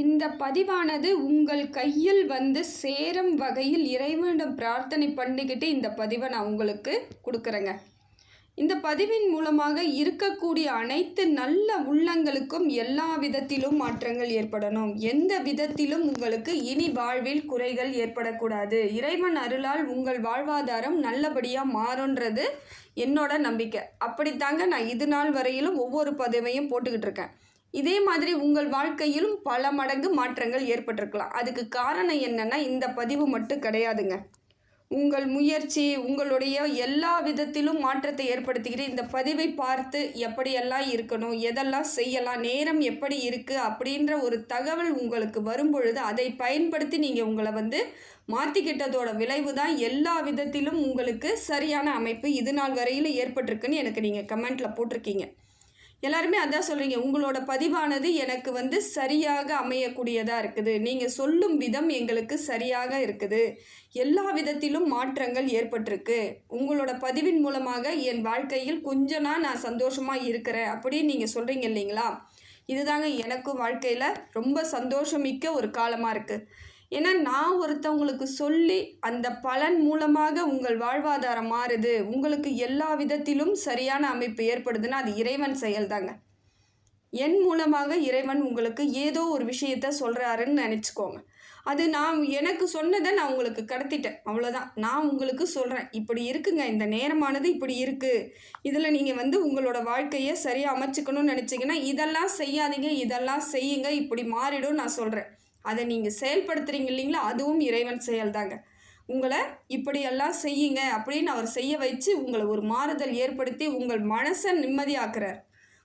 இந்த பதிவானது உங்கள் கையில் வந்து சேரும் வகையில் இறைவனிடம் பிரார்த்தனை பண்ணிக்கிட்டு இந்த பதிவை நான் உங்களுக்கு கொடுக்குறேங்க. இந்த பதிவின் மூலமாக இருக்கக்கூடிய அனைத்து நல்ல உள்ளங்களுக்கும் எல்லா விதத்திலும் மாற்றங்கள் ஏற்படணும். எந்த விதத்திலும் உங்களுக்கு இனி வாழ்வில் குறைகள் ஏற்படக்கூடாது. இறைவன் அருளால் உங்கள் வாழ்வாதாரம் நல்லபடியாக மாறுன்றது என்னோட நம்பிக்கை. அப்படித்தாங்க நான் இது நாள் வரையிலும் ஒவ்வொரு பதிவையும் போட்டுக்கிட்டு இருக்கேன். இதே மாதிரி உங்கள் வாழ்க்கையிலும் பல மடங்கு மாற்றங்கள் ஏற்பட்டிருக்கலாம். அதுக்கு காரணம் என்னென்னா இந்த பதிவு மட்டும் கிடையாதுங்க. உங்கள் முயற்சி, உங்களுடைய எல்லா விதத்திலும் மாற்றத்தை ஏற்படுத்திக்கிட்டு இந்த பதிவை பார்த்து எப்படியெல்லாம் இருக்கணும், எதெல்லாம் செய்யலாம், நேரம் எப்படி இருக்குது அப்படின்ற ஒரு தகவல் உங்களுக்கு வரும்பொழுது அதை பயன்படுத்தி நீங்கள் உங்களை வந்து மாற்றிக்கிட்டதோட விளைவு தான் எல்லா விதத்திலும் உங்களுக்கு சரியான அமைப்பு இது நாள் வரையில் ஏற்பட்டிருக்குன்னு எனக்கு நீங்கள் கமெண்ட்டில் போட்டிருக்கீங்க. எல்லாருமே அதான் சொல்கிறீங்க, உங்களோட பதிவானது எனக்கு வந்து சரியாக அமையக்கூடியதாக இருக்குது, நீங்கள் சொல்லும் விதம் எங்களுக்கு சரியாக இருக்குது, எல்லா விதத்திலும் மாற்றங்கள் ஏற்பட்டிருக்கு, உங்களோட பதிவின் மூலமாக என் வாழ்க்கையில் கொஞ்சம் நான் சந்தோஷமாக இருக்கிறேன் அப்படின்னு நீங்கள் சொல்கிறீங்க இல்லைங்களா? இதுதாங்க எனக்கும் வாழ்க்கையில் ரொம்ப சந்தோஷமிக்க ஒரு காலமாக இருக்குது. ஏன்னா நான் ஒருத்தவங்களுக்கு சொல்லி அந்த பலன் மூலமாக உங்கள் வாழ்வாதாரம் மாறுது, உங்களுக்கு எல்லா விதத்திலும் சரியான அமைப்பு ஏற்படுதுன்னா அது இறைவன் செயல்தாங்க. என் மூலமாக இறைவன் உங்களுக்கு ஏதோ ஒரு விஷயத்த சொல்கிறாருன்னு நினச்சிக்கோங்க. அது நான் எனக்கு சொன்னதை நான் உங்களுக்கு கடத்திட்டேன், அவ்வளோதான். நான் உங்களுக்கு சொல்கிறேன், இப்படி இருக்குங்க, இந்த நேரமானது இப்படி இருக்குது, இதில் நீங்கள் வந்து உங்களோட வாழ்க்கையை சரியாக அமைச்சிக்கணும்னு நினச்சிங்கன்னா இதெல்லாம் செய்யாதீங்க, இதெல்லாம் செய்யுங்க, இப்படி மாறிடும் நான் சொல்கிறேன். அதை நீங்கள் செயல்படுத்துகிறீங்க இல்லைங்களா, அதுவும் இறைவன் செயல்தாங்க. உங்களை இப்படியெல்லாம் செய்யுங்க அப்படின்னு அவர் செய்ய வச்சு உங்களை ஒரு மாறுதல் ஏற்படுத்தி உங்கள் மனசை நிம்மதியாக்குறார்.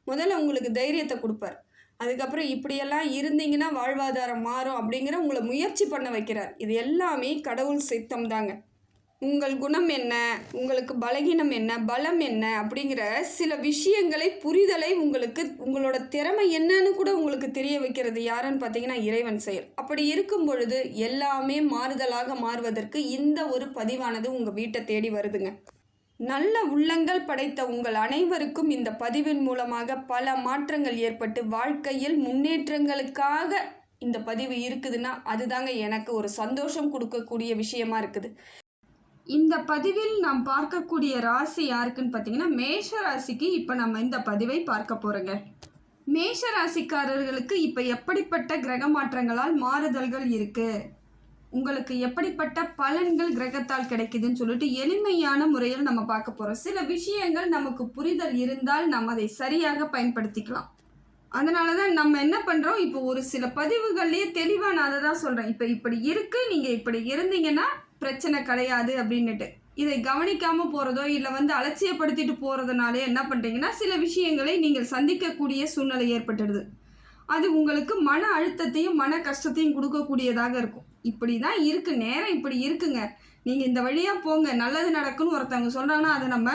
முதல்ல உங்களுக்கு தைரியத்தை கொடுப்பார். அதுக்கப்புறம் இப்படியெல்லாம் இருந்தீங்கன்னா வாழ்வாதாரம் மாறும் அப்படிங்கிற உங்களை முயற்சி பண்ண வைக்கிறார். இது எல்லாமே கடவுள் சித்தம் தாங்க. உங்கள் குணம் என்ன, உங்களுக்கு பலகீனம் என்ன, பலம் என்ன அப்படிங்கிற சில விஷயங்களை புரிதலை உங்களுக்கு உங்களோட திறமை என்னன்னு கூட உங்களுக்கு தெரிய வைக்கிறது யாருன்னு பார்த்தீங்கன்னா இறைவன் செயல். அப்படி இருக்கும் பொழுது எல்லாமே மாறுதலாக மாறுவதற்கு இந்த ஒரு பதிவானது உங்கள் வீட்டை தேடி வருதுங்க. நல்ல உள்ளங்கள் படைத்த உங்கள் அனைவருக்கும் இந்த பதிவின் மூலமாக பல மாற்றங்கள் ஏற்பட்டு வாழ்க்கையில் முன்னேற்றங்களுக்காக இந்த பதிவு இருக்குதுன்னா அதுதாங்க எனக்கு ஒரு சந்தோஷம் கொடுக்கக்கூடிய விஷயமா இருக்குது. இந்த பதிவில் நாம் பார்க்கக்கூடிய ராசி யாருக்குன்னு பார்த்தீங்கன்னா மேஷ ராசிக்கு இப்போ நம்ம இந்த பதிவை பார்க்க போகிறோங்க. மேஷ ராசிக்காரர்களுக்கு இப்போ எப்படிப்பட்ட கிரக மாற்றங்களால் மாறுதல்கள் இருக்குது, உங்களுக்கு எப்படிப்பட்ட பலன்கள் கிரகத்தால் கிடைக்குதுன்னு சொல்லிட்டு எளிமையான முறையில் நம்ம பார்க்க போகிறோம். சில விஷயங்கள் நமக்கு புரிதல் இருந்தால் நம்ம அதை சரியாக பயன்படுத்திக்கலாம். அதனால தான் நம்ம என்ன பண்ணுறோம், இப்போ ஒரு சில பதிவுகள்லேயே தெளிவாக நான் அதை தான் சொல்கிறேன். இப்போ இப்படி இருக்குது, நீங்கள் இப்படி இருந்தீங்கன்னா பிரச்சனை கிடையாது அப்படின்னுட்டு இதை கவனிக்காமல் போகிறதோ இல்லை வந்து அலட்சியப்படுத்திட்டு போகிறதுனாலே என்ன பண்ணுறீங்கன்னா சில விஷயங்களை நீங்கள் சந்திக்கக்கூடிய சூழ்நிலை ஏற்பட்டுடுது. அது உங்களுக்கு மன அழுத்தத்தையும் மன கஷ்டத்தையும் கொடுக்கக்கூடியதாக இருக்கும். இப்படி தான் இருக்குது, நேரம் இப்படி இருக்குங்க, நீங்கள் இந்த வழியாக போங்க, நல்லது நடக்குன்னு ஒருத்தவங்க சொல்கிறாங்கன்னா அதை நம்ம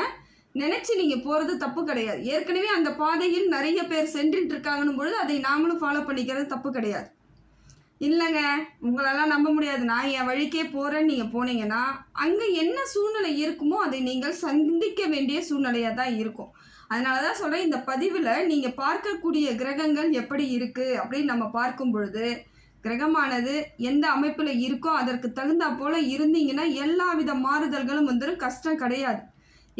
நினச்சி நீங்கள் போகிறது தப்பு கிடையாது. ஏற்கனவே அந்த பாதையில் நிறைய பேர் சென்றுட்டு இருக்காங்கன்னும் பொழுது அதை நாமளும் ஃபாலோ பண்ணிக்கிறது தப்பு கிடையாது. இல்லைங்க, உங்களெல்லாம் நம்ப முடியாது, நான் என் வழிக்கே போகிறேன்னு நீங்கள் போனீங்கன்னா அங்கே என்ன சூழ்நிலை இருக்குமோ அதை நீங்கள் சந்திக்க வேண்டிய சூழ்நிலையாக தான் இருக்கும். அதனால தான் சொல்கிறேன், இந்த பதிவில் நீங்கள் பார்க்கக்கூடிய கிரகங்கள் எப்படி இருக்குது அப்படின்னு நம்ம பார்க்கும் பொழுது கிரகமானது எந்த அமைப்பில் இருக்கோ அதற்கு தகுந்தா போல் இருந்தீங்கன்னா எல்லா வித மாறுதல்களும் வந்துடும், கஷ்டம் கிடையாது.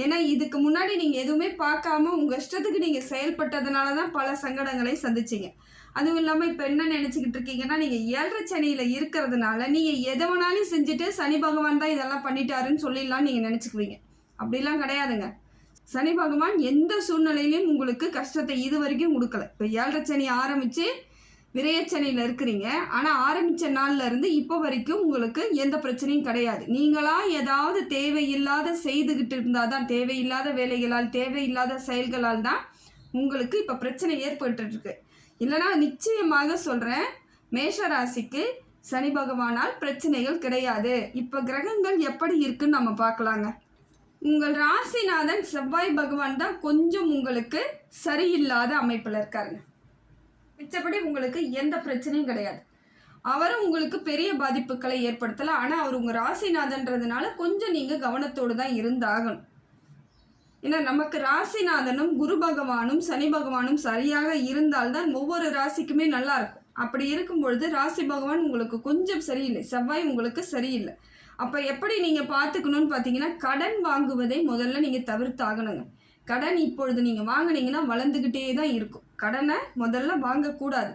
ஏன்னா இதுக்கு முன்னாடி நீங்கள் எதுவுமே பார்க்காம உங்கள் இஷ்டத்துக்கு நீங்கள் செயல்பட்டதுனால தான் பல சங்கடங்களை சந்திச்சிங்க. அதுவும் இல்லாமல் இப்போ என்ன நினச்சிக்கிட்டு இருக்கீங்கன்னா நீங்கள் 7.5 சனியில் இருக்கிறதுனால நீங்கள் எதை வேணாலும் செஞ்சுட்டு சனி பகவான் தான் இதெல்லாம் பண்ணிட்டாருன்னு சொல்லிடலாம் நீங்கள் நினச்சிக்குவீங்க. அப்படிலாம் கிடையாதுங்க. சனி பகவான் எந்த சூழ்நிலையிலையும் உங்களுக்கு கஷ்டத்தை இது வரைக்கும் கொடுக்கல. இப்போ 7.5 சனி ஆரம்பித்து விரயச்சனியில் இருக்கிறீங்க, ஆனால் ஆரம்பித்த நாளில் இருந்து இப்போ வரைக்கும் உங்களுக்கு எந்த பிரச்சனையும் கிடையாது. நீங்களாக ஏதாவது தேவையில்லாத செய்துக்கிட்டு இருந்தால் தான், தேவையில்லாத வேலைகளால் தேவையில்லாத செயல்களால் தான் உங்களுக்கு இப்போ பிரச்சனை ஏற்பட்டுருக்கு. இல்லைனா நிச்சயமாக சொல்கிறேன், மேஷ ராசிக்கு சனி பகவானால் பிரச்சனைகள் கிடையாது. இப்போ கிரகங்கள் எப்படி இருக்குன்னு நம்ம பார்க்கலாங்க. உங்கள் ராசிநாதன் செவ்வாய் பகவான் தான் கொஞ்சம் உங்களுக்கு சரியில்லாத அமைப்பில் இருக்காருங்க. மிச்சப்படி உங்களுக்கு எந்த பிரச்சனையும் கிடையாது. அவரும் உங்களுக்கு பெரிய பாதிப்புகளை ஏற்படுத்தலை, ஆனால் அவர் உங்கள் ராசிநாதன்றதுனால கொஞ்சம் நீங்கள் கவனத்தோடு தான் இருந்தாகணும். ஏன்னா நமக்கு ராசிநாதனும் குரு பகவானும் சனி பகவானும் சரியாக இருந்தால்தான் ஒவ்வொரு ராசிக்குமே நல்லா இருக்கும். அப்படி இருக்கும் பொழுது ராசி பகவான் உங்களுக்கு கொஞ்சம் சரியில்லை, செவ்வாய் உங்களுக்கு சரியில்லை. அப்போ எப்படி நீங்கள் பார்த்துக்கணும்னு பார்த்தீங்கன்னா, கடன் வாங்குவதை முதல்ல நீங்கள் தவிர்த்தாகணுங்க. கடன் இப்பொழுது நீங்கள் வாங்கினீங்கன்னா வளர்ந்துக்கிட்டே தான் இருக்கும். கடனை முதல்ல வாங்கக்கூடாது.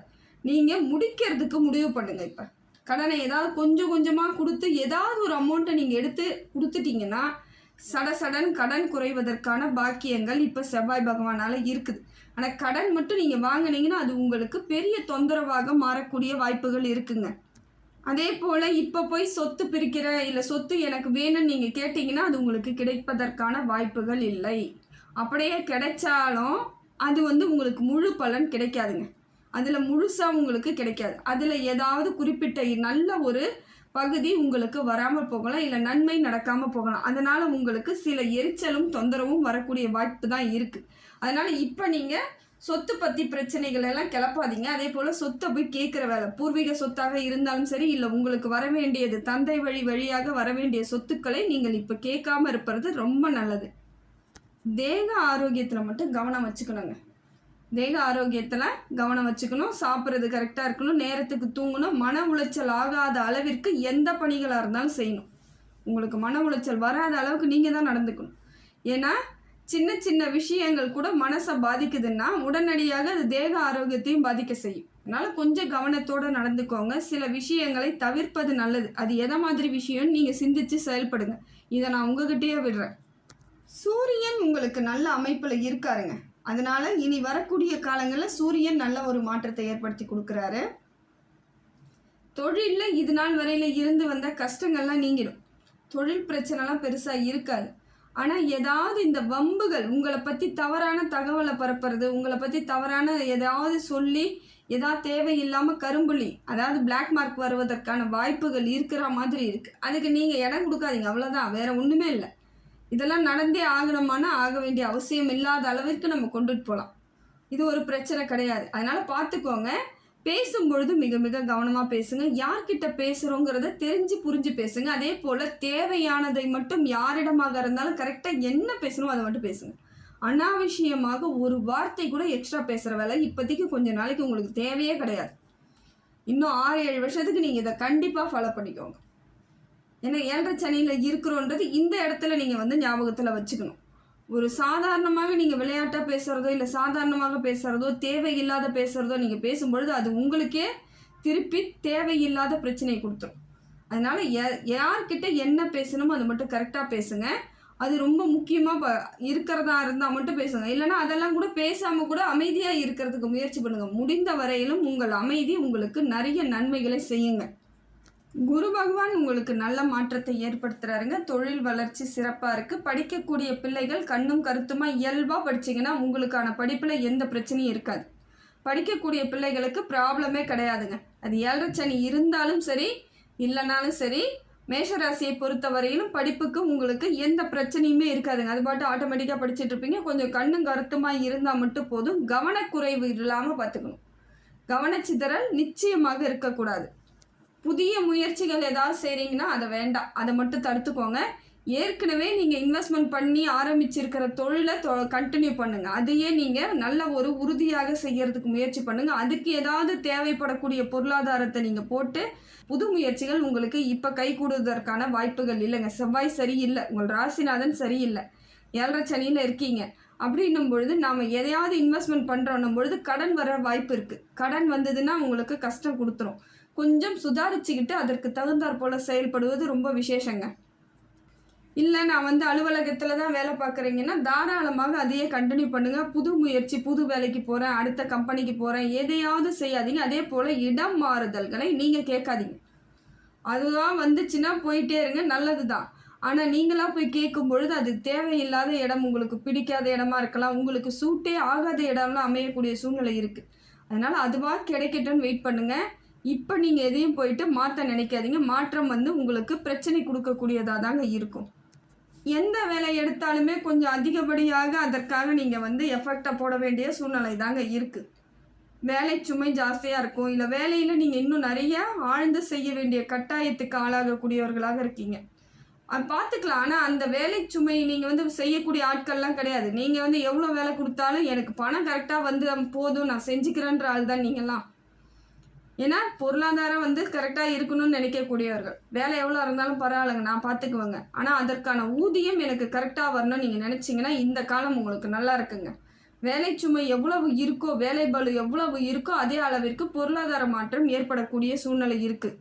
நீங்கள் முடிக்கிறதுக்கு முடிவு பண்ணுங்க. இப்போ கடனை ஏதாவது கொஞ்சம் கொஞ்சமாக கொடுத்து ஏதாவது ஒரு அமௌண்ட்டை நீங்கள் எடுத்து கொடுத்துட்டீங்கன்னா சடன் கடன் குறைவதற்கான பாக்கியங்கள் இப்போ செவ்வாய் பகவானால் இருக்குது. ஆனால் கடன் மட்டும் நீங்கள் வாங்கினீங்கன்னா அது உங்களுக்கு பெரிய தொந்தரவாக மாறக்கூடிய வாய்ப்புகள் இருக்குங்க. அதே போல் இப்போ போய் சொத்து பிரிக்கிற இல்லை சொத்து எனக்கு வேணும்னு நீங்கள் கேட்டிங்கன்னா அது உங்களுக்கு கிடைப்பதற்கான வாய்ப்புகள் இல்லை. அப்படியே கிடைச்சாலும் அது உங்களுக்கு முழு பலன் கிடைக்காதுங்க. அதில் முழுசாக உங்களுக்கு கிடைக்காது. அதில் ஏதாவது குறிப்பிட்ட நல்ல ஒரு பகுதி உங்களுக்கு வராமல் போகலாம், இல்லை நன்மை நடக்காமல் போகலாம். அதனால் உங்களுக்கு சில எரிச்சலும் தொந்தரவும் வரக்கூடிய வாய்ப்பு தான் இருக்குது. அதனால் இப்போ நீங்கள் சொத்து பற்றி பிரச்சனைகள் எல்லாம் கிளப்பாதீங்க. அதே போல் சொத்தை போய் கேட்குற வேலை, பூர்வீக சொத்தாக இருந்தாலும் சரி, இல்லை உங்களுக்கு வர வேண்டியது தந்தை வழியாக வர வேண்டிய சொத்துக்களை நீங்கள் இப்போ கேட்காம இருப்பது ரொம்ப நல்லது. தேக ஆரோக்கியத்தில் மட்டும் கவனம் வச்சுக்கணுங்க. தேக ஆரோக்கியத்தில் கவனம் வச்சுக்கணும். சாப்பிட்றது கரெக்டாக இருக்கணும், நேரத்துக்கு தூங்கணும், மன உளைச்சல் ஆகாத அளவிற்கு எந்த பணிகளாக இருந்தாலும் செய்யணும். உங்களுக்கு மன உளைச்சல் வராத அளவுக்கு நீங்கள் தான் நடந்துக்கணும். ஏன்னா சின்ன சின்ன விஷயங்கள் கூட மனசை பாதிக்குதுன்னா உடனடியாக அது தேக ஆரோக்கியத்தையும் பாதிக்க செய்யும். அதனால் கொஞ்சம் கவனத்தோடு நடந்துக்கோங்க. சில விஷயங்களை தவிர்ப்பது நல்லது. அது எதை மாதிரி விஷயம்னு நீங்கள் சிந்தித்து செயல்படுங்க. இதை நான் உங்ககிட்டயே விடுறேன். சூரியன் உங்களுக்கு நல்ல அமைப்பில் இருக்காருங்க. அதனால் இனி வரக்கூடிய காலங்களில் சூரியன் நல்ல ஒரு மாற்றத்தை ஏற்படுத்தி கொடுக்குறாரு. தொழிலில் இது நாள் வரையில் இருந்து வந்த கஷ்டங்கள்லாம் நீங்கிடும். தொழில் பிரச்சனைலாம் பெருசாக இருக்காது. ஆனால் ஏதாவது இந்த வம்புகள், உங்களை பற்றி தவறான தகவலை பரப்புறது, உங்களை பற்றி தவறான ஏதாவது சொல்லி ஏதாவது தேவையில்லாமல் கரும்புள்ளி, அதாவது பிளாக் மார்க் வருவதற்கான வாய்ப்புகள் இருக்கிற மாதிரி இருக்குது. அதுக்கு நீங்கள் இடம் கொடுக்காதீங்க, அவ்வளோதான், வேறு ஒன்றுமே இல்லை. இதெல்லாம் நடந்தே ஆகணுமானா ஆக வேண்டிய அவசியம் இல்லாத அளவிற்கு நம்ம கொண்டுட்டு போகலாம். இது ஒரு பிரச்சனை கிடையாது. அதனால் பார்த்துக்கோங்க. பேசும்பொழுது மிக மிக கவனமாக பேசுங்க. யார்கிட்ட பேசுகிறோங்கிறத தெரிஞ்சு புரிஞ்சு பேசுங்க. அதே போல் தேவையானதை மட்டும் யாரிடமாக இருந்தாலும் கரெக்டாக என்ன பேசணுமோ அதை மட்டும் பேசுங்க. அனாவசியமாக ஒரு வார்த்தை கூட எக்ஸ்ட்ரா பேசுகிற வேலை இப்போதைக்கு கொஞ்ச நாளைக்கு உங்களுக்கு தேவையே கிடையாது. இன்னும் 6-7 வருஷத்துக்கு நீங்கள் இதை கண்டிப்பாக ஃபாலோ பண்ணிக்கோங்க. ஏன்னா 7.5 சனியில் இருக்கிறோன்றது இந்த இடத்துல நீங்கள் ஞாபகத்தில் வச்சுக்கணும். ஒரு சாதாரணமாக நீங்கள் விளையாட்டாக பேசுகிறதோ இல்லை சாதாரணமாக பேசுகிறதோ தேவையில்லாத பேசுகிறதோ நீங்கள் பேசும்பொழுது அது உங்களுக்கே திருப்பி தேவையில்லாத பிரச்சனையை கொடுத்துரும். அதனால் யார்கிட்ட என்ன பேசணுமோ அது மட்டும் கரெக்டாக பேசுங்க. அது ரொம்ப முக்கியமாக இருக்கிறதா இருந்தால் மட்டும் பேசுங்க. இல்லைனா அதெல்லாம் கூட பேசாமல் கூட அமைதியாக இருக்கிறதுக்கு முயற்சி பண்ணுங்கள். முடிந்த வரையிலும் உங்கள் அமைதி உங்களுக்கு நிறைய நன்மைகளை செய்யுங்க. குரு பகவான் உங்களுக்கு நல்ல மாற்றத்தை ஏற்படுத்துகிறாருங்க. தொழில் வளர்ச்சி சிறப்பாக இருக்குது. படிக்கக்கூடிய பிள்ளைகள் கண்ணும் கருத்துமாக இயல்பாக படிச்சிங்கன்னா உங்களுக்கான படிப்பில் எந்த பிரச்சனையும் இருக்காது. படிக்கக்கூடிய பிள்ளைகளுக்கு ப்ராப்ளமே கிடையாதுங்க. அது 7.5 சனி இருந்தாலும் சரி இல்லைனாலும் சரி, மேஷராசியை பொறுத்த வரையிலும் படிப்புக்கு உங்களுக்கு எந்த பிரச்சனையுமே இருக்காதுங்க. அது பாட்டு ஆட்டோமேட்டிக்காக படிச்சுட்டு இருப்பீங்க. கொஞ்சம் கண்ணும் கருத்துமாக இருந்தால் மட்டும் போதும். கவனக்குறைவு இல்லாமல் பார்த்துக்கணும். கவனச்சிதறல் நிச்சயமாக இருக்கக்கூடாது. புதிய முயற்சிகள் ஏதாவது செய்கிறீங்கன்னா அதை வேண்டாம், அதை மட்டும் தடுத்துக்கோங்க. ஏற்கனவே நீங்கள் இன்வெஸ்ட்மெண்ட் பண்ணி ஆரம்பிச்சிருக்கிற தொழிலை கண்டினியூ பண்ணுங்கள். அதையே நீங்கள் நல்ல ஒரு உறுதியாக செய்கிறதுக்கு முயற்சி பண்ணுங்கள். அதுக்கு ஏதாவது தேவைப்படக்கூடிய பொருளாதாரத்தை நீங்கள் போட்டு புது முயற்சிகள் உங்களுக்கு இப்போ கை கூடுவதற்கான வாய்ப்புகள் இல்லைங்க. செவ்வாய் சரியில்லை, உங்கள் ராசிநாதன் சரியில்லை, 7.5 சனியில் இருக்கீங்க. அப்படின்னும் பொழுது நாம் எதையாவது இன்வெஸ்ட்மெண்ட் பண்ணுறோன்னும் பொழுது கடன் வர வாய்ப்பு இருக்குது. கடன் வந்ததுன்னா உங்களுக்கு கஷ்டம் கொடுத்துரும். கொஞ்சம் சுதாரிச்சுக்கிட்டு அதற்கு தகுந்தாற் போல் செயல்படுவது ரொம்ப விசேஷங்க. இல்லை நான் அலுவலகத்தில் தான் வேலை பார்க்குறீங்கன்னா தாராளமாக அதையே கண்டினியூ பண்ணுங்கள். புது முயற்சி, புது வேலைக்கு போகிறேன், அடுத்த கம்பெனிக்கு போகிறேன், எதையாவது செய்யாதீங்க. அதே போல் இடம் மாறுதல்களை நீங்கள் கேட்காதீங்க. அதுதான் வந்துச்சுன்னா போயிட்டே இருங்க, நல்லது தான். ஆனால் நீங்களாக போய் கேட்கும் பொழுது அது தேவையில்லாத இடம், உங்களுக்கு பிடிக்காத இடமா இருக்கலாம், உங்களுக்கு சூட்டே ஆகாத இடம்லாம் அமையக்கூடிய சூழ்நிலை இருக்குது. அதனால் அதுவாக கிடைக்கட்டும்னு வெயிட் பண்ணுங்கள். இப்போ நீங்கள் எதையும் போயிட்டு மாற்ற நினைக்காதீங்க. மாற்றம் உங்களுக்கு பிரச்சனை கொடுக்கக்கூடியதாக தாங்க இருக்கும். எந்த வேலை எடுத்தாலுமே கொஞ்சம் அதிகப்படியாக அதற்காக நீங்கள் எஃபெக்டை போட வேண்டிய சூழ்நிலை தாங்க இருக்குது. வேலை சுமை ஜாஸ்தியாக இருக்கும், இல்லை வேலையில் நீங்கள் இன்னும் நிறைய ஆழ்ந்து செய்ய வேண்டிய கட்டாயத்துக்கு ஆளாகக்கூடியவர்களாக இருக்கீங்க. அது பார்த்துக்கலாம். ஆனால் அந்த வேலை சுமை நீங்கள் செய்யக்கூடிய ஆட்கள்லாம் கிடையாது. நீங்கள் எவ்வளோ வேலை கொடுத்தாலும் எனக்கு பணம் கரெக்டாக போதும், நான் செஞ்சுக்கிறேன்ற ஆள் தான் நீங்கள்லாம். ஏன்னா பொருளாதாரம் வந்து கரெக்டாக இருக்கணும்னு நினைக்கக்கூடியவர்கள். வேலை எவ்வளோ இருந்தாலும் பரவாயில்லைங்க, நான் பார்த்துக்குவேங்க, ஆனால் அதற்கான ஊதியம் எனக்கு கரெக்டாக வரணும்னு நீங்கள் நினச்சிங்கன்னா இந்த காலம் உங்களுக்கு நல்லா இருக்குங்க. வேலை சுமை எவ்வளவு இருக்கோ, வேலை பளு எவ்வளவு இருக்கோ அதே அளவிற்கு பொருளாதார மாற்றம் ஏற்படக்கூடிய சூழ்நிலை இருக்குது.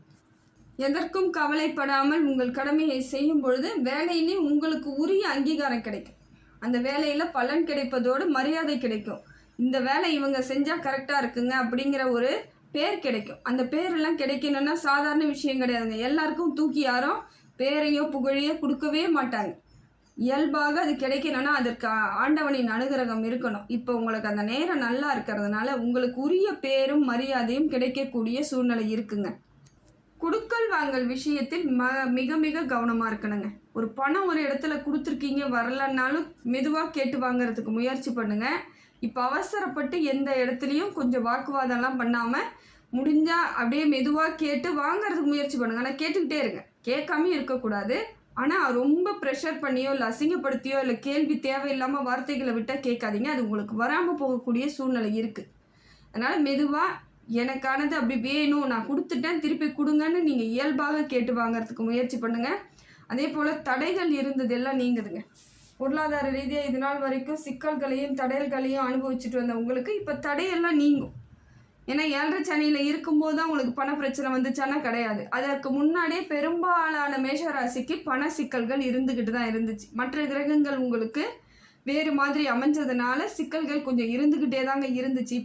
எதற்கும் கவலைப்படாமல் உங்கள் கடமையை செய்யும் பொழுது வேலையிலே உங்களுக்கு உரிய அங்கீகாரம் கிடைக்கும். அந்த வேலையில் பலன் கிடைப்பதோடு மரியாதை கிடைக்கும். இந்த வேலை இவங்க செஞ்சால் கரெக்டாக இருக்குங்க அப்படிங்கிற ஒரு பேர் கிடைக்கும். அந்த பேரெல்லாம் கிடைக்கணும்னா சாதாரண விஷயம் கிடையாதுங்க. எல்லாருக்கும் தூக்கி யாரும் பேரையோ புகழையோ கொடுக்கவே மாட்டாங்க. இயல்பாக அது கிடைக்கணும்னா அதற்கு ஆண்டவனின் அனுகிரகம் இருக்கணும். இப்போ உங்களுக்கு அந்த நேரம் நல்லா இருக்கிறதுனால உங்களுக்கு உரிய பேரும் மரியாதையும் கிடைக்கக்கூடிய சூழ்நிலை இருக்குங்க. குடுக்கல் வாங்கல் விஷயத்தில் மிக மிக கவனமாக இருக்கணுங்க. ஒரு பணம் ஒரு இடத்துல கொடுத்துருக்கீங்க, வரலன்னாலும் மெதுவாக கேட்டு வாங்கிறதுக்கு முயற்சி பண்ணுங்கள். இப்போ அவசரப்பட்டு எந்த இடத்துலையும் கொஞ்சம் வாக்குவாதம்லாம் பண்ணாமல் முடிஞ்சால் அப்படியே மெதுவாக கேட்டு வாங்கிறதுக்கு முயற்சி பண்ணுங்கள். ஆனால் கேட்டுக்கிட்டே இருங்க, கேட்காம இருக்கக்கூடாது. ஆனால் ரொம்ப ப்ரெஷர் பண்ணியோ இல்லை அசிங்கப்படுத்தியோ இல்லை கேள்வி தேவையில்லாமல் வார்த்தைகளை விட்டால் கேட்காதீங்க. அது உங்களுக்கு வராமல் போகக்கூடிய சூழ்நிலை இருக்குது. அதனால் மெதுவாக எனக்கானது அப்படி வேணும், நான் கொடுத்துட்டேன் திருப்பி கொடுங்கன்னு நீங்கள் இயல்பாக கேட்டு வாங்கிறதுக்கு முயற்சி பண்ணுங்கள். அதே போல் தடைகள் இருந்ததெல்லாம் நீங்குதுங்க. பொருளாதார ரீதியாக இது நாள் வரைக்கும் சிக்கல்களையும் தடைகளையும் அனுபவிச்சுட்டு வந்த உங்களுக்கு இப்போ தடையெல்லாம் நீங்கும். ஏன்னா 7.5 சனியில் இருக்கும்போது தான் உங்களுக்கு பண பிரச்சனை வந்துச்சானா கிடையாது. அதற்கு முன்னாடியே பெரும்பாலான மேஷராசிக்கு பண சிக்கல்கள் இருந்துக்கிட்டு தான் இருந்துச்சு. மற்ற கிரகங்கள் உங்களுக்கு வேறு மாதிரி அமைஞ்சதுனால சிக்கல்கள் கொஞ்சம் இருந்துக்கிட்டே தாங்க இருந்துச்சு.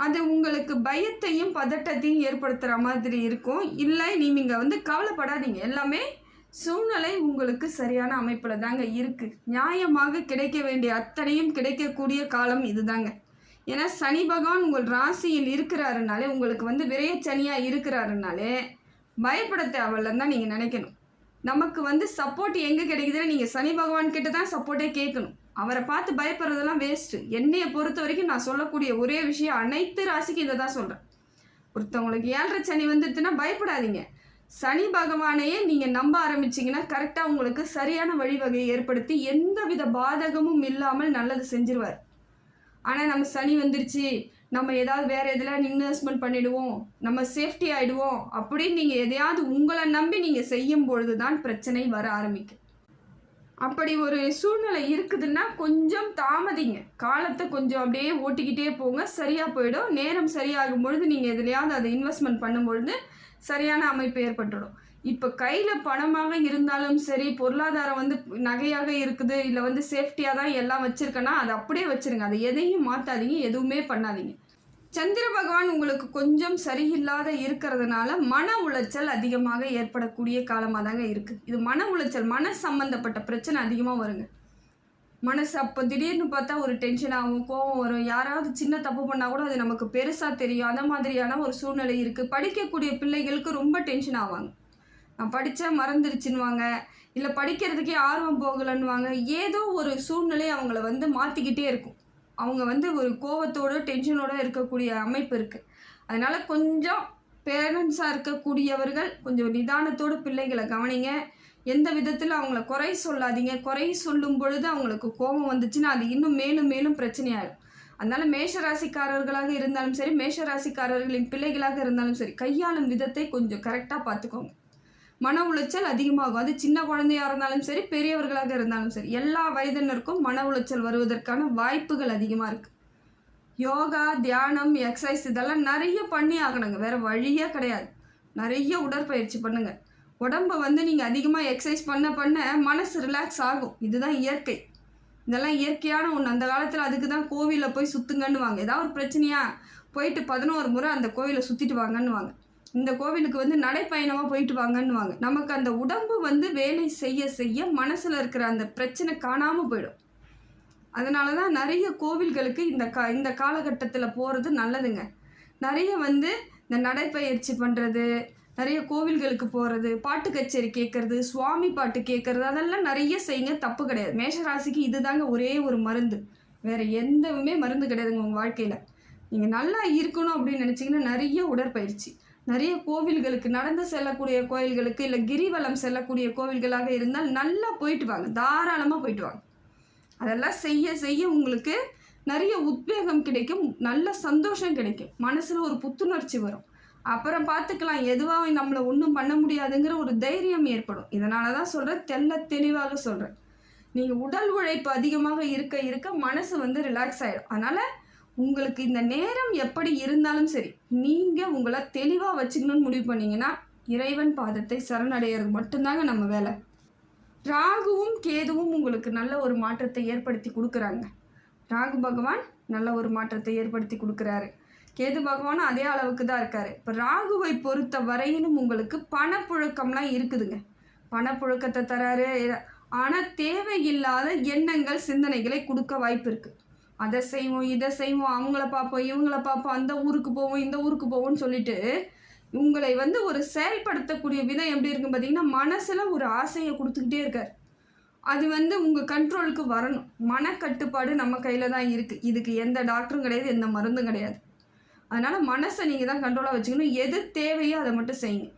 அது உங்களுக்கு பயத்தையும் பதட்டத்தையும் ஏற்படுத்துகிற மாதிரி இருக்கும். இல்லை நீங்கள் கவலைப்படாதீங்க, எல்லாமே சூழ்நிலை உங்களுக்கு சரியான அமைப்பில் தாங்க இருக்குது. நியாயமாக கிடைக்க வேண்டிய அத்தனையும் கிடைக்கக்கூடிய காலம் இதுதாங்க. ஏன்னா சனி பகவான் உங்கள் ராசியில் இருக்கிறாருனாலே, உங்களுக்கு விரயச்சனியாக இருக்கிறாருனாலே பயப்பட தேவையில்லைன்னு தான் நீங்கள் நினைக்கணும். நமக்கு சப்போர்ட் எங்கே கிடைக்குதுன்னு நீங்கள் சனி பகவான் கிட்ட தான் சப்போர்ட்டே கேட்கணும். அவரை பார்த்து பயப்படுறதெல்லாம் வேஸ்ட்டு. என்னையை பொறுத்த வரைக்கும் நான் சொல்லக்கூடிய ஒரே விஷயம் அனைத்து ராசிக்கு இதை தான் சொல்கிறேன். ஒருத்தவங்களுக்கு 7.5 சனி வந்துட்டுன்னா பயப்படாதீங்க. சனி பகவானையே நீங்கள் நம்ப ஆரம்பிச்சிங்கன்னா கரெக்டாக உங்களுக்கு சரியான வழிவகையை ஏற்படுத்தி எந்தவித பாதகமும் இல்லாமல் நல்லது செஞ்சிருவார். ஆனால் நம்ம சனி வந்துருச்சு, நம்ம ஏதாவது வேறு எதில் இன்வெஸ்ட்மெண்ட் பண்ணிவிடுவோம், நம்ம சேஃப்டி ஆகிடுவோம் அப்படின்னு நீங்கள் எதையாவது உங்களை நம்பி நீங்கள் செய்யும் பொழுது தான் பிரச்சனை வர ஆரம்பிக்கும். அப்படி ஒரு சூழ்நிலை இருக்குதுன்னா கொஞ்சம் தாமதிங்க, காலத்தை கொஞ்சம் அப்படியே ஓட்டிக்கிட்டே போங்க, சரியாக போயிடும். நேரம் சரியாகும் பொழுது நீங்கள் எதுலையாவது அதை இன்வெஸ்ட்மெண்ட் பண்ணும்பொழுது சரியான அமைப்பு ஏற்பட்டுடும். இப்போ கையில் பணமாக இருந்தாலும் சரி, பொருளாதாரம் நகையாக இருக்குது, இல்லை சேஃப்டியாக தான் எல்லாம் வச்சுருக்கேன்னா அதை அப்படியே வச்சுருங்க. அதை எதையும் மாற்றாதீங்க, எதுவுமே பண்ணாதீங்க. சந்திர பகவான் உங்களுக்கு கொஞ்சம் சரியில்லாத இருக்கிறதுனால மன உளைச்சல் அதிகமாக ஏற்படக்கூடிய காலமாக தாங்க இருக்குது. இது மன உளைச்சல், மன சம்பந்தப்பட்ட பிரச்சனை அதிகமாக வருங்க. மனசு அப்போ திடீர்னு பார்த்தா ஒரு டென்ஷன் ஆகும், கோவம் வரும். யாராவது சின்ன தப்பு பண்ணால் கூட அது நமக்கு பெருசாக தெரியும். அந்த மாதிரியான ஒரு சூழ்நிலை இருக்குது. படிக்கக்கூடிய பிள்ளைகளுக்கு ரொம்ப டென்ஷன் ஆவாங்க. நான் படித்தா மறந்துருச்சுன்னுவாங்க, இல்லை படிக்கிறதுக்கே ஆர்வம் போகலைன்னுவாங்க. ஏதோ ஒரு சூழ்நிலை அவங்கள மாற்றிக்கிட்டே இருக்கும். அவங்க ஒரு கோவத்தோடு டென்ஷனோடு இருக்கக்கூடிய அமைப்பு இருக்குது. அதனால் கொஞ்சம் பேரண்ட்ஸாக இருக்கக்கூடியவர்கள் கொஞ்சம் நிதானத்தோடு பிள்ளைகளை கவனிங்க. எந்த விதத்தில் அவங்கள குறை சொல்லாதீங்க. குறை சொல்லும் பொழுது அவங்களுக்கு கோபம் வந்துச்சுன்னா அது இன்னும் மேலும் மேலும் பிரச்சனையாகும். அதனால் மேஷராசிக்காரர்களாக இருந்தாலும் சரி, மேஷராசிக்காரர்களின் பிள்ளைகளாக இருந்தாலும் சரி, கையாளும் விதத்தை கொஞ்சம் கரெக்டாக பார்த்துக்கோங்க. மன உளைச்சல் அதிகமாகும். அது சின்ன குழந்தையாக இருந்தாலும் சரி, பெரியவர்களாக இருந்தாலும் சரி, எல்லா வயதினருக்கும் மன உளைச்சல் வருவதற்கான வாய்ப்புகள் அதிகமாக இருக்குது. யோகா, தியானம், எக்ஸசைஸ் இதெல்லாம் நிறைய பண்ணி ஆகணுங்க, வேறு வழியே கிடையாது. நிறைய உடற்பயிற்சி பண்ணுங்கள். உடம்பை நீங்கள் அதிகமாக எக்ஸசைஸ் பண்ண மனசு ரிலாக்ஸ் ஆகும். இதுதான் இயற்கை. இதெல்லாம் இயற்கையான ஒன்று. அந்த காலத்தில் அதுக்கு தான் கோவிலில் போய் சுற்றுங்கன்னு வாங்க. ஏதாவது ஒரு பிரச்சனையாக போயிட்டு 11 முறை அந்த கோவிலை சுற்றிட்டு வாங்கன்னு வாங்க. இந்த கோவிலுக்கு நடைப்பயணமாக போயிட்டு வாங்கன்னு வாங்க. நமக்கு அந்த உடம்பு வேலை செய்ய செய்ய மனசில் இருக்கிற அந்த பிரச்சனை காணாமல் போயிடும். அதனால தான் நிறைய கோவில்களுக்கு இந்த காலகட்டத்தில் போகிறது நல்லதுங்க. நிறைய இந்த நடைப்பயிற்சி பண்ணுறது, நிறைய கோவில்களுக்கு போகிறது, பாட்டு கச்சேரி கேட்குறது, சுவாமி பாட்டு கேட்குறது, அதெல்லாம் நிறைய செய்யுங்க, தப்பு கிடையாது. மேஷராசிக்கு இது தாங்க ஒரே ஒரு மருந்து, வேறு எந்தவுமே மருந்து கிடையாதுங்க உங்கள் வாழ்க்கையில். நீங்கள் நல்லா இருக்கணும் அப்படின்னு நினச்சிங்கன்னா நிறைய உடற்பயிற்சி, நிறைய கோவில்களுக்கு நடந்து செல்லக்கூடிய கோவில்களுக்கு, இல்லை கிரிவலம் செல்லக்கூடிய கோவில்களாக இருந்தால் நல்லா போயிட்டு வாங்க, தாராளமாக போயிட்டு வாங்க. அதெல்லாம் செய்ய செய்ய உங்களுக்கு நிறைய உத்வேகம் கிடைக்கும், நல்ல சந்தோஷம் கிடைக்கும், மனசில் ஒரு புத்துணர்ச்சி வரும். அப்புறம் பார்த்துக்கலாம், எதுவாக நம்மளை ஒன்றும் பண்ண முடியாதுங்கிற ஒரு தைரியம் ஏற்படும். இதனால தான் சொல்கிறேன், தெளிவாக சொல்கிறேன். நீங்கள் உடல் உழைப்பு அதிகமாக இருக்க இருக்க மனசு வந்து ரிலாக்ஸ் ஆகிடும். அதனால் உங்களுக்கு இந்த நேரம் எப்படி இருந்தாலும் சரி, நீங்கள் உங்களை தெளிவாக வச்சுக்கணும்னு முடிவு பண்ணிங்கன்னா இறைவன் பாதத்தை சரணடைகிறது மட்டும்தாங்க நம்ம வேலை. ராகுவும் கேதுவும் உங்களுக்கு நல்ல ஒரு மாற்றத்தை ஏற்படுத்தி கொடுக்குறாங்க. ராகு பகவான் நல்ல ஒரு மாற்றத்தை ஏற்படுத்தி கொடுக்குறாரு. கேது பகவானும் அதே அளவுக்கு தான் இருக்காரு. இப்போ ராகுவை பொறுத்த வரையிலும் உங்களுக்கு பணப்புழக்கம்லாம் இருக்குதுங்க. பணப்புழக்கத்தை தராரு. ஆனால் தேவையில்லாத எண்ணங்கள் சிந்தனைகளை கொடுக்க வாய்ப்பு இருக்குது. அதை செய்வோம், இதை செய்வோம், அவங்கள பார்ப்போம், இவங்கள பார்ப்போம், அந்த ஊருக்கு போவோம், இந்த ஊருக்கு போவோம்னு சொல்லிட்டு உங்களை வந்து ஒரு செயல்படுத்தக்கூடிய விதம் எப்படி இருக்குன்னு பார்த்தீங்கன்னா, மனசில் ஒரு ஆசையை கொடுத்துக்கிட்டே இருக்கார். அது வந்து உங்கள் கண்ட்ரோலுக்கு வரணும். மனக்கட்டுப்பாடு நம்ம கையில் தான் இருக்குது. இதுக்கு எந்த டாக்டரும் கிடையாது, எந்த மருந்தும் கிடையாது. அதனால் மனசை நீங்கள் தான் கண்ட்ரோலாக வச்சுக்கணும். எது தேவையோ அதை மட்டும் செய்யுங்க.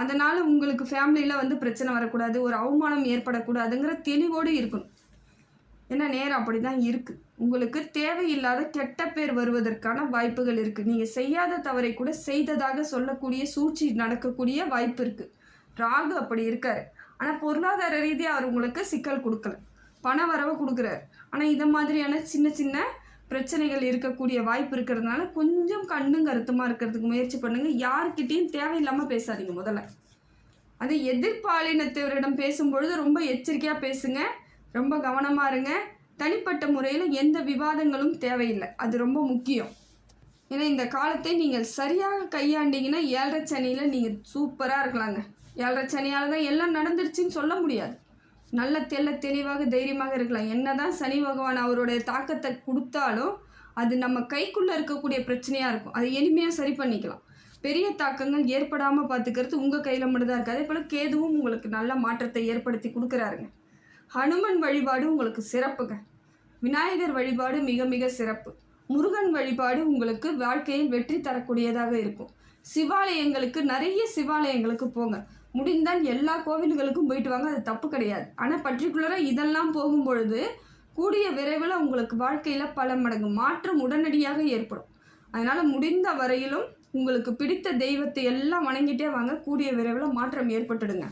அதனால் உங்களுக்கு ஃபேமிலியில் வந்து பிரச்சனை வரக்கூடாது, ஒரு அவமானம் ஏற்படக்கூடாதுங்கிற தெளிவோடு இருக்கணும். ஏன்னா நேரம் அப்படி தான் இருக்குது. உங்களுக்கு தேவையில்லாத கெட்ட பேர் வருவதற்கான வாய்ப்புகள் இருக்குது. நீங்கள் செய்யாத தவறை கூட செய்ததாக சொல்லக்கூடிய சூழ்ச்சி நடக்கக்கூடிய வாய்ப்பு இருக்குது. ராகு அப்படி இருக்கார். ஆனால் பொருளாதார ரீதியாக அவர் உங்களுக்கு சிக்கல் கொடுக்கல, பண வரவை கொடுக்குறாரு. ஆனால் இதை மாதிரியான சின்ன சின்ன பிரச்சனைகள் இருக்கக்கூடிய வாய்ப்பு இருக்கிறதுனால கொஞ்சம் கண்ணும் கருத்துமாக இருக்கிறதுக்கு முயற்சி பண்ணுங்கள். யார்கிட்டையும் தேவையில்லாமல் பேசாதீங்க. முதல்ல அது எதிர்பாலினத்தவரிடம் பேசும்பொழுது ரொம்ப எச்சரிக்கையாக பேசுங்க, ரொம்ப கவனமாக இருங்க. தனிப்பட்ட முறையில் எந்த விவாதங்களும் தேவையில்லை, அது ரொம்ப முக்கியம். ஏன்னா இந்த காலத்தை நீங்கள் சரியாக கையாண்டிங்கன்னா 7.5 சனியில் நீங்கள் சூப்பராக இருக்கலாங்க. 7.5 சனியால் தான் எல்லாம் நடந்துருச்சுன்னு சொல்ல முடியாது. நல்ல தெளிவாக தைரியமாக இருக்கலாம். என்ன தான் சனி பகவான் அவருடைய தாக்கத்தை கொடுத்தாலும் அது நம்ம கைக்குள்ளே இருக்கக்கூடிய பிரச்சனையாக இருக்கும். அதை எளிமையாக சரி பண்ணிக்கலாம். பெரிய தாக்கங்கள் ஏற்படாமல் பார்த்துக்கிறது உங்கள் கையில் மட்டும் தான் இருக்குது. அதே போல் கேதுவும் உங்களுக்கு நல்ல மாற்றத்தை ஏற்படுத்தி கொடுக்குறாருங்க. ஹனுமன் வழிபாடு உங்களுக்கு சிறப்புங்க. விநாயகர் வழிபாடு மிக மிக சிறப்பு. முருகன் வழிபாடு உங்களுக்கு வாழ்க்கையில் வெற்றி தரக்கூடியதாக இருக்கும். சிவாலயங்களுக்கு, நிறைய சிவாலயங்களுக்கு போங்க. முடிந்தால் எல்லா கோவில்களுக்கும் போயிட்டு வாங்க, அது தப்பு கிடையாது. ஆனால் பர்டிகுலராக இதெல்லாம் போகும்பொழுது கூடிய விரைவில் உங்களுக்கு வாழ்க்கையில் பல மடங்கு மாற்றம் உடனடியாக ஏற்படும். அதனால் முடிந்த வரையிலும் உங்களுக்கு பிடித்த தெய்வத்தை எல்லாம் வணங்கிட்டே வாங்க, கூடிய விரைவில் மாற்றம் ஏற்பட்டுடுங்க.